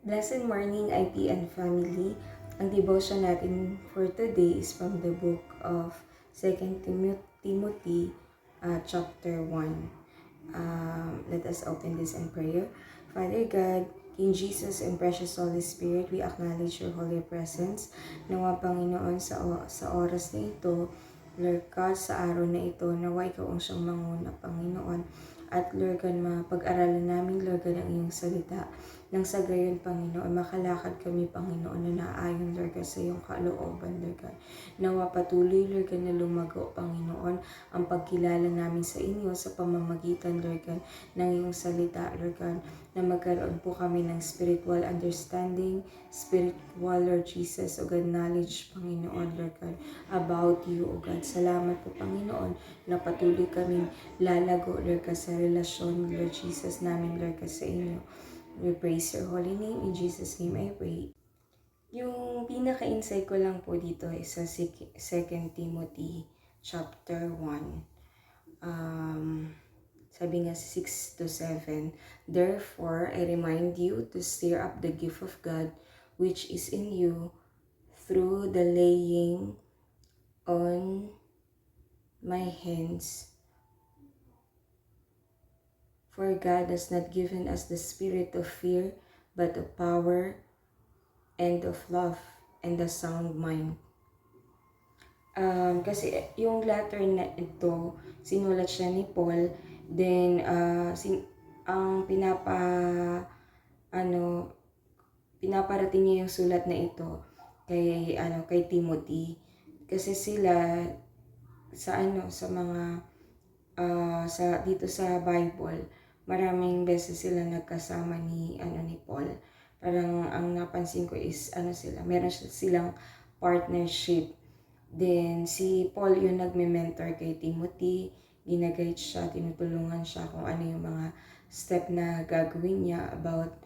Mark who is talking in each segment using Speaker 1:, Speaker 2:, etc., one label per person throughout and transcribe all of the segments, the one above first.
Speaker 1: Blessed morning, IPN family. Ang devotion natin for today is from the book of 2 Timothy chapter 1. Let us open this in prayer. Father God, King Jesus and precious Holy Spirit, we acknowledge your holy presence. Nawa Panginoon sa oras na ito, Lord God, sa araw na ito, nawa ikaw ang siyang manguna, Panginoon. At Lord God, mapag-aralan namin, Lord God, ang iyong salita. Nang sa gayon, Panginoon, makalakad kami, Panginoon, na naayon, Lord God, sa iyong kalooban, Lord God. Nawa patuloy, Lord God, na lumago, Panginoon, ang pagkilala namin sa inyo sa pamamagitan, Lord God, ng iyong salita, Lord God, na magkaroon po kami ng spiritual understanding, spiritual, Lord Jesus, o God, knowledge, Panginoon, Lord God, about you, O God. Salamat po, Panginoon, na patuloy kaming lalago, Lord God, sa relasyon, Lord Jesus, namin, Lord God, sa inyo. We praise your holy name. In Jesus' name I pray. Yung pinaka-insight ko lang po dito is sa 2 Timothy chapter 1. Sabi nga 6 to 7, Therefore, I remind you to stir up the gift of God which is in you through the laying on my hands. For God has not given us the spirit of fear, but of power and of love and a sound mind. Kasi yung letter na ito, sinulat siya ni Paul, then ang pinaparating niya yung sulat na ito kay Timothy. Kasi sila sa mga dito sa Bible, maraming beses sila nagkasama ni Paul. Parang ang napansin ko is meron silang partnership. Then si Paul yung nagme-mentor kay Timothy, ginaguide siya, tinutulungan siya kung ano yung mga step na gagawin niya about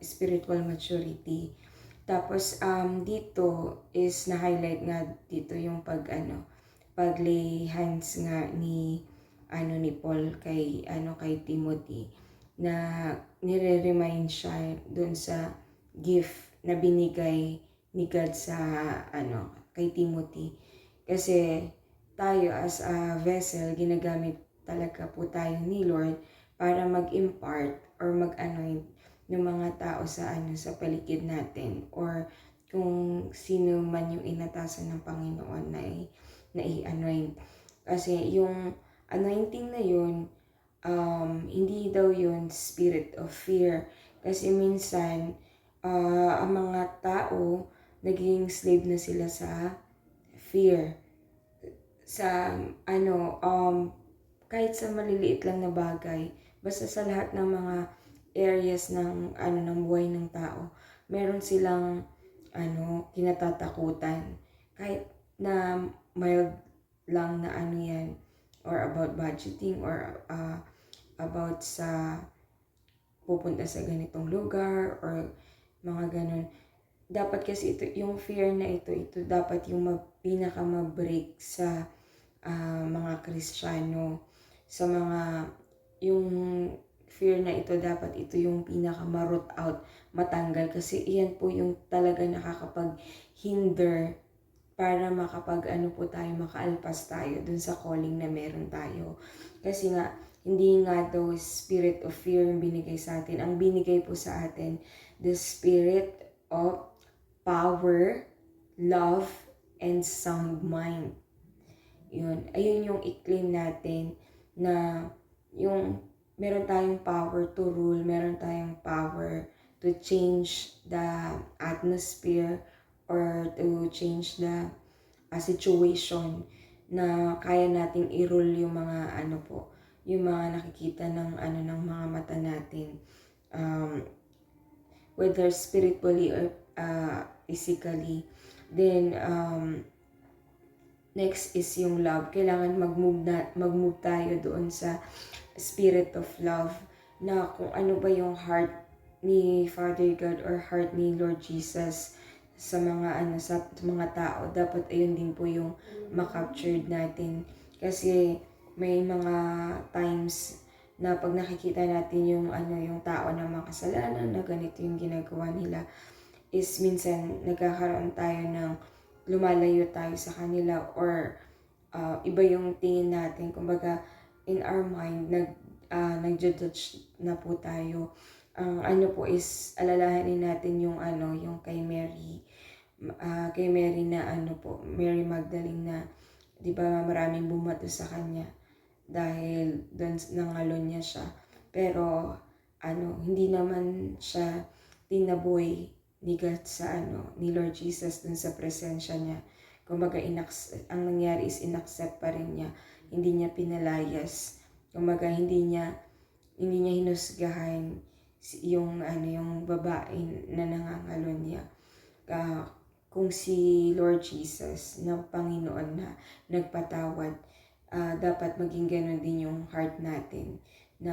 Speaker 1: spiritual maturity. Tapos dito is na-highlight nga dito yung pag-lay hands nga ni Paul kay Timothy, na nire-remind siya dun sa gift na binigay ni God sa kay Timothy. Kasi tayo as a vessel, ginagamit talaga po tayo ni Lord para mag-impart or mag-anoint ng mga tao sa paligid natin, or kung sino man yung inatasan ng Panginoon na i-anoint. Kasi yung anointing na yun, hindi daw yun spirit of fear. Kasi minsan, ang mga tao, naging slave na sila sa fear. Sa kahit sa maliliit lang na bagay, basta sa lahat ng mga areas ng buhay ng tao, meron silang kinatatakutan. Kahit na mild lang na yan, or about budgeting, or about sa pupunta sa ganitong lugar, or mga ganun. Dapat kasi yung fear na ito dapat yung pinaka-break sa mga Kristiyano. Sa mga, yung fear na ito, dapat ito yung pinaka-root out, matanggal. Kasi iyan po yung talaga nakakapag-hinder para makaalpas tayo dun sa calling na meron tayo. Kasi nga, hindi nga daw spirit of fear yung binigay sa atin. Ang binigay po sa atin, the spirit of power, love, and sound mind. Ayun yung i-claim natin, na yung meron tayong power to rule, meron tayong power to change the atmosphere, or to change the situation, na kaya nating i-rule yung mga yung mga nakikita ng mga mata natin, whether spiritually or physically. Then next is yung love. Kailangan mag-move tayo doon sa spirit of love, na kung ano ba yung heart ni Father God or heart ni Lord Jesus sa mga sa mga tao, dapat ayun din po yung makaptured natin. Kasi may mga times na pag nakikita natin yung yung tao na makasalanan na ganito yung ginagawa nila, is minsan nagkakaroon tayo ng lumalayo tayo sa kanila, or iba yung tingin natin. Kumbaga, in our mind, nag-judge na po tayo. Ang po is, alalahanin natin yung yung kay Mary na Mary Magdalene, na 'di ba maraming bumato sa kanya dahil doon nangalon niya siya. Pero hindi naman siya tinaboy ni God ni Lord Jesus dun sa presensya niya. Kumbaga, ang nangyari is inaccept pa rin niya. Hindi niya pinalayas. Kumbaga, hindi niya hinusgahan yung babae na nangangalon niya. Kung si Lord Jesus na Panginoon na nagpatawad, dapat maging gano'n din yung heart natin, na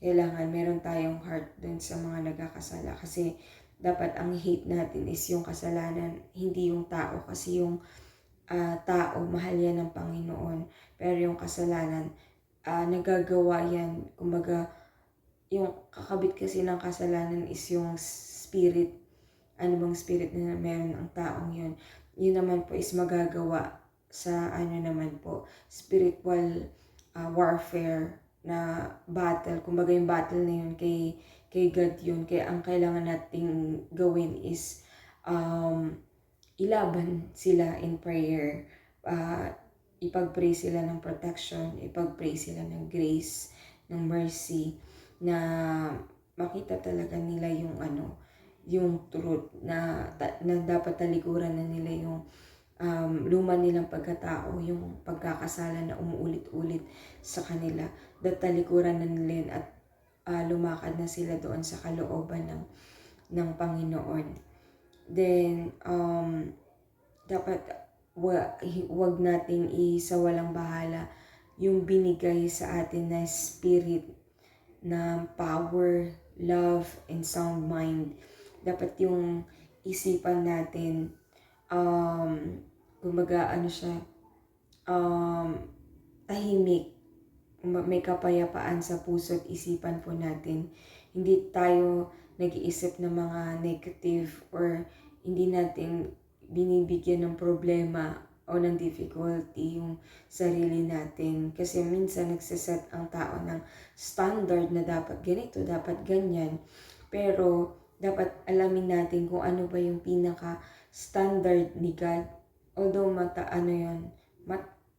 Speaker 1: kailangan meron tayong heart dun sa mga nagkakasala. Kasi dapat ang hate natin is yung kasalanan, hindi yung tao. Kasi yung tao, mahal yan ng Panginoon. Pero yung kasalanan, nagagawa yan. Kumbaga, yung kakabit kasi ng kasalanan is yung spirit. Ano bang spirit na meron ang taong yun? Yun naman po is magagawa sa naman po, spiritual warfare na battle. Kumbaga, yung battle na yun kay God yun. Kaya ang kailangan nating gawin is ilaban sila in prayer. Ipag-pray sila ng protection, ipag-pray sila ng grace, ng mercy, na makita talaga nila yung truth, na dapat talikuran na nila yung luma nilang pagkatao, yung pagkakasala na umuulit-ulit sa kanila. Talikuran na nila yun, at lumakad na sila doon sa kalooban ng Panginoon. Then, dapat wag nating isawalang bahala yung binigay sa atin na spirit na power, love, and sound mind. Dapat yung isipan natin, kumbaga tahimik, may kapayapaan sa puso at isipan po natin. Hindi tayo nag-iisip ng mga negative, or hindi natin binibigyan ng problema o ng difficulty yung sarili natin. Kasi minsan nagsiset ang tao ng standard na dapat ganito, dapat ganyan. Pero dapat alamin natin kung ano ba yung pinaka-standard ni God. Although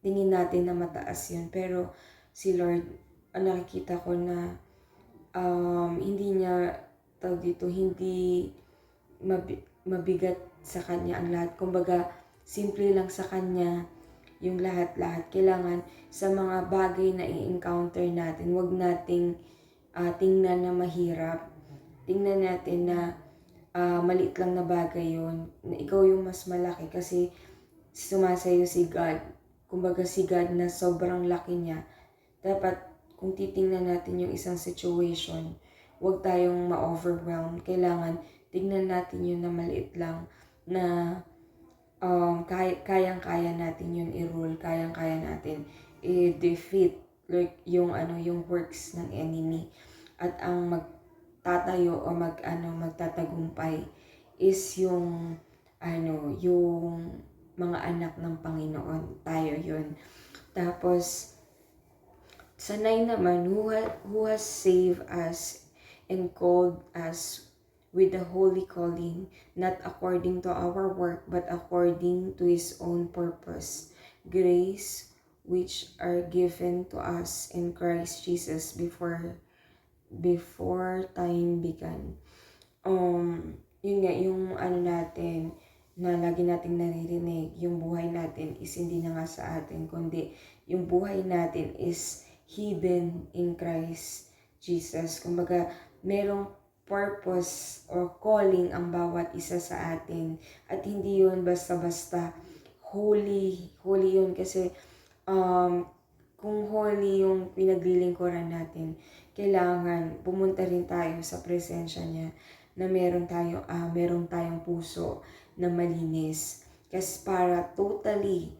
Speaker 1: tingin natin na mataas yun, pero si Lord, nakikita ko na hindi niya hindi mabigat sa kanya ang lahat. Kumbaga, simple lang sa kanya yung lahat-lahat. Kailangan sa mga bagay na i-encounter natin, wag nating tingnan na mahirap. Tingnan natin na maliit lang na bagay yun, na ikaw yung mas malaki kasi sumasayo si God. Kumbaga, si God na sobrang laki niya. Dapat kung titingnan natin yung isang situation, wag tayong ma-overwhelm. Kailangan tingnan natin yun na maliit lang, na kayang-kaya natin yun i-rule, kayang-kaya natin i-defeat yung works ng enemy. At ang magtatayo o magtatagumpay is yung mga anak ng Panginoon. Tayo yun. Tapos, sanay naman, who has saved us and called us with the holy calling, not according to our work, but according to His own purpose, grace which are given to us in Christ Jesus before time began. Yun nga, yung natin, na lagi nating naririnig, yung buhay natin is hindi na nga sa atin, kundi yung buhay natin is hidden in Christ Jesus. Kumbaga, merong purpose or calling ang bawat isa sa atin. At hindi yun basta-basta. Holy yun kasi kung holy yung pinaglilingkuran natin, kailangan pumunta rin tayo sa presensya niya, na meron tayong puso na malinis. Kasi para fully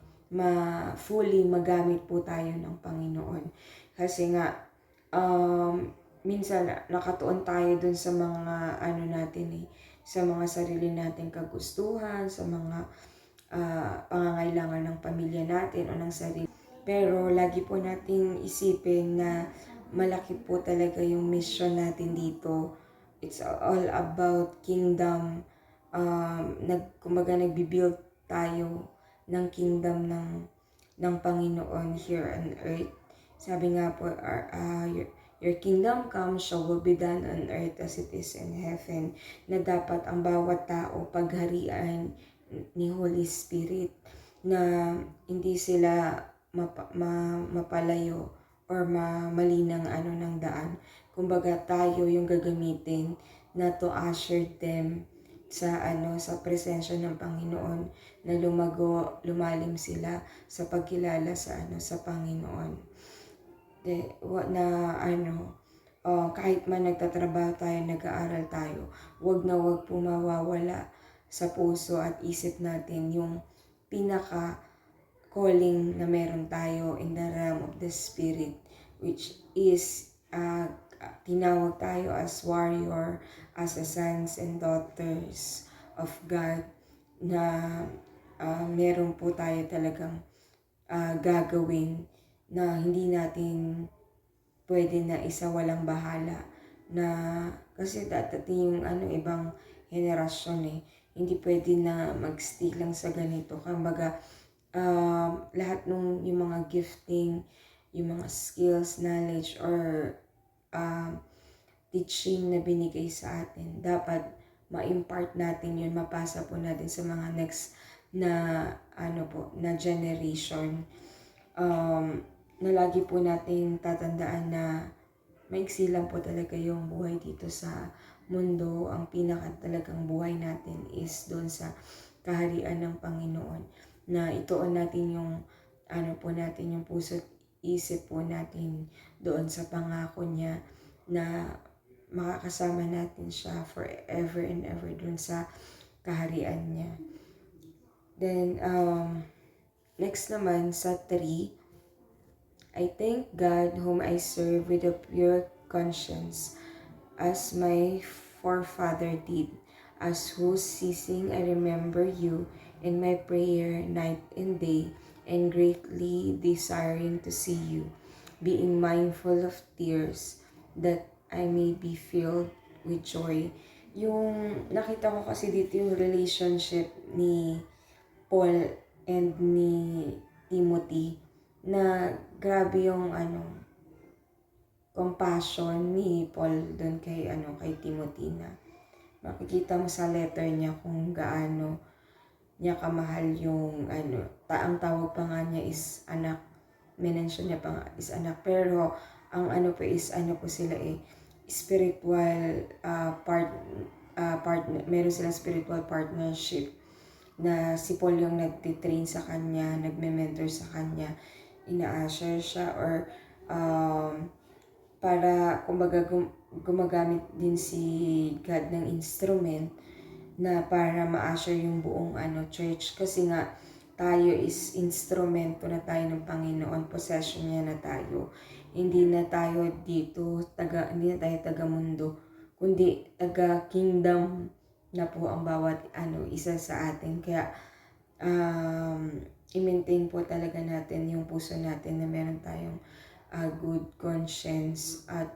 Speaker 1: magamit po tayo ng Panginoon. Kasi nga, minsan nakatuon tayo dun sa mga ano natin sa mga sarili nating kagustuhan, sa mga pangangailangan ng pamilya natin o ng sarili. Pero lagi po nating isipin na malaki po talaga yung mission natin dito. It's all about kingdom. Kumbaga nagbi-build tayo ng kingdom ng Panginoon here on earth. Sabi nga po, your kingdom come, your will be done on earth as it is in heaven. Na dapat ang bawat tao pagharian ni Holy Spirit, na hindi sila mapalayo or mali ng ng daan. Kumbaga tayo yung gagamitin na to usher them sa presensya ng Panginoon, na lumalim sila sa pagkilala sa Panginoon. Kahit man nagtatrabaho tayo, nag-aaral tayo, wag na wag po mawawala sa puso at isip natin yung pinaka calling na meron tayo in the realm of the Spirit, which is tinawag tayo as warrior, as a sons and daughters of God, na meron po tayo talagang gagawin na hindi natin pwede na isa walang bahala, na kasi dating yung ibang henerasyon hindi pwede na mag-stay lang sa ganito. Kumbaga lahat nung yung mga gifting, yung mga skills, knowledge, or teaching na binigay sa atin, dapat ma-impart natin yun, mapasa po natin sa mga next na na generation. Na lagi po natin tatandaan na maiksi lang po talaga yung buhay dito sa mundo. Ang pinaka talagang buhay natin is doon sa kaharian ng Panginoon, na ituon natin yung natin yung puso't isip po natin doon sa pangako niya, na makakasama natin siya forever and ever doon sa kaharian niya. Then next naman sa 3, I thank God whom I serve with a pure conscience, as my forefather did, as whose ceasing I remember you in my prayer night and day, and greatly desiring to see you, being mindful of tears, that I may be filled with joy. Yung nakita ko kasi dito yung relationship ni Paul and ni Timothy, na grabe yung compassion ni Paul doon kay Timothy, na makikita mo sa letter niya kung gaano niya kamahal yung ang tawag pa nga niya is anak, minention niya pa nga is anak, pero ang po is po sila spiritual partner, meron silang spiritual partnership, na si Paul yung nagtitrain sa kanya, nagme-mentor sa kanya, ina-assure siya, or para kumbaga gumagamit din si God ng instrument na para ma-assure yung buong church, kasi nga tayo is instrumento na tayo ng Panginoon, possession niya na tayo. Hindi na tayo dito hindi na tayo taga mundo, kundi taga kingdom na po ang bawat isa sa atin. Kaya i-maintain po talaga natin yung puso natin, na meron tayong good conscience, at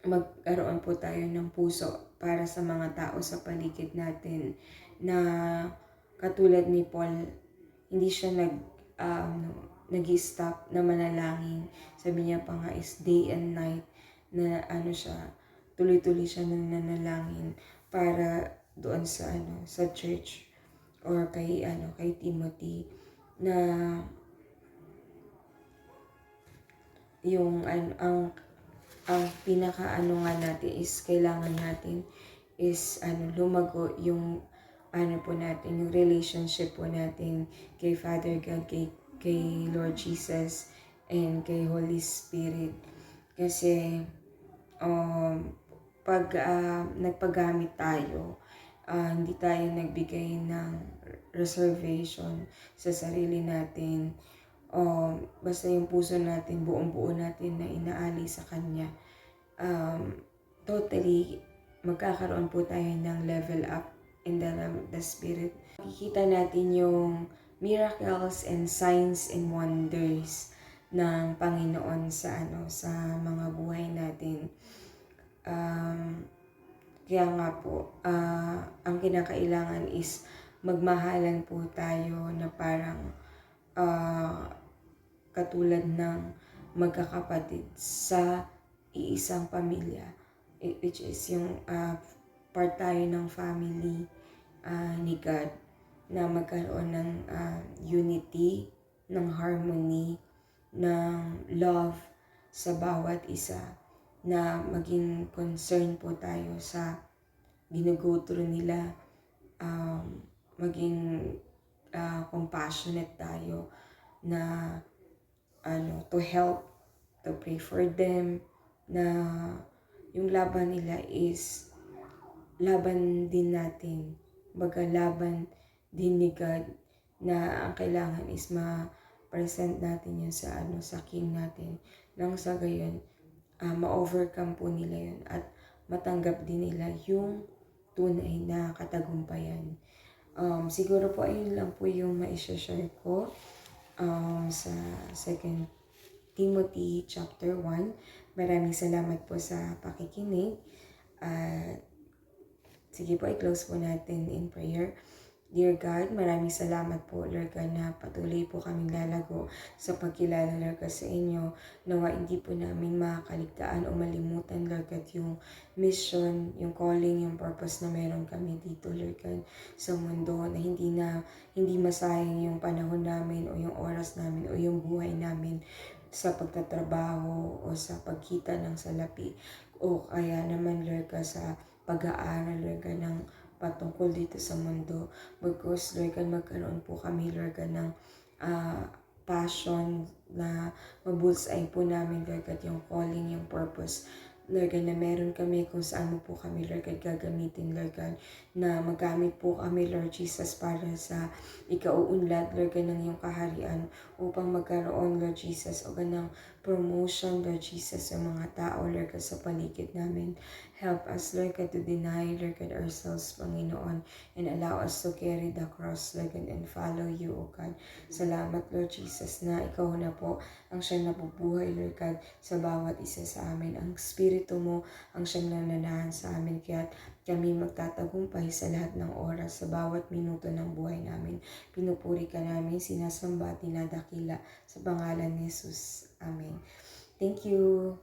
Speaker 1: magkaroon po tayo ng puso para sa mga tao sa paligid natin, na katulad ni Paul, hindi siya nag-stop na manalangin. Sabi niya pa nga is day and night na siya, tuloy-tuloy siya nananalangin para doon sa church, or kay Timothy, na yung ang pinaka nga natin is kailangan natin is lumago yung po natin, yung relationship po natin kay Father God, kay Lord Jesus, and kay Holy Spirit. Kasi pag nagpagamit tayo, hindi tayo nagbigay ng reservation sa sarili natin, basta yung puso natin, buong buo natin na inaali sa Kanya, totally magkakaroon po tayo ng level up in the Spirit. Makikita natin yung miracles and signs and wonders ng Panginoon sa mga buhay natin. Kaya nga po, ang kinakailangan is magmahalan po tayo na parang katulad ng magkakapatid sa iisang pamilya, which is yung part tayo ng family ni God, na magkaroon ng unity, ng harmony, ng love sa bawat isa, na maging concern po tayo sa ginugo through nila, maging compassionate tayo na to help, to pray for them, na yung laban nila is laban din natin, laban din ni God, na ang kailangan is ma-present natin yun sa King natin, nang sa gayon ma-overcome po nila yun at matanggap din nila yung tunay na katagumpayan. Siguro po ayun lang po yung maishashare ko sa 2 Timothy chapter 1. Maraming salamat po sa pakikinig. Sige po, i-close po natin in prayer. Dear God, maraming salamat po, Lord God, na patuloy po kaming lalago sa pagkilala, Lord God, sa inyo. Nawa hindi po namin makakaligtaan o malimutan, Lord God, yung mission, yung calling, yung purpose na meron kami dito, Lord God, sa mundo, na hindi masayang yung panahon namin o yung oras namin o yung buhay namin sa pagtatrabaho o sa pagkita ng salapi, o kaya naman, Lord God, sa pag-aaral, Lord God, ng patungkol dito sa mundo. Because, Lord God, magkaroon po kami, Lord God, ng passion na mabulsay po namin, Lord God, yung calling, yung purpose, Lord God, na meron kami kung saan mo po kami, Lord God, gagamitin, Lord God, na magamit po kami, Lord Jesus, para sa ikauunlad, Lord God, ng iyong kaharian, upang magkaroon, Lord Jesus, o ganang promotion, Lord Jesus, sa mga tao, Lord God, sa paligid namin. Help us, Lord God, to deny, Lord God, ourselves, Panginoon, and allow us to carry the cross, Lord God, and follow you, O God. Salamat, Lord Jesus, na ikaw na po ang siyang nabubuhay, Lord God, sa bawat isa sa amin. Ang Espiritu mo ang siyang nananahan sa amin, kaya kami magtatagumpay sa lahat ng oras, sa bawat minuto ng buhay namin. Pinupuri ka namin, sinasamba at dinadakila sa pangalan ni Jesus. Amen. Thank you.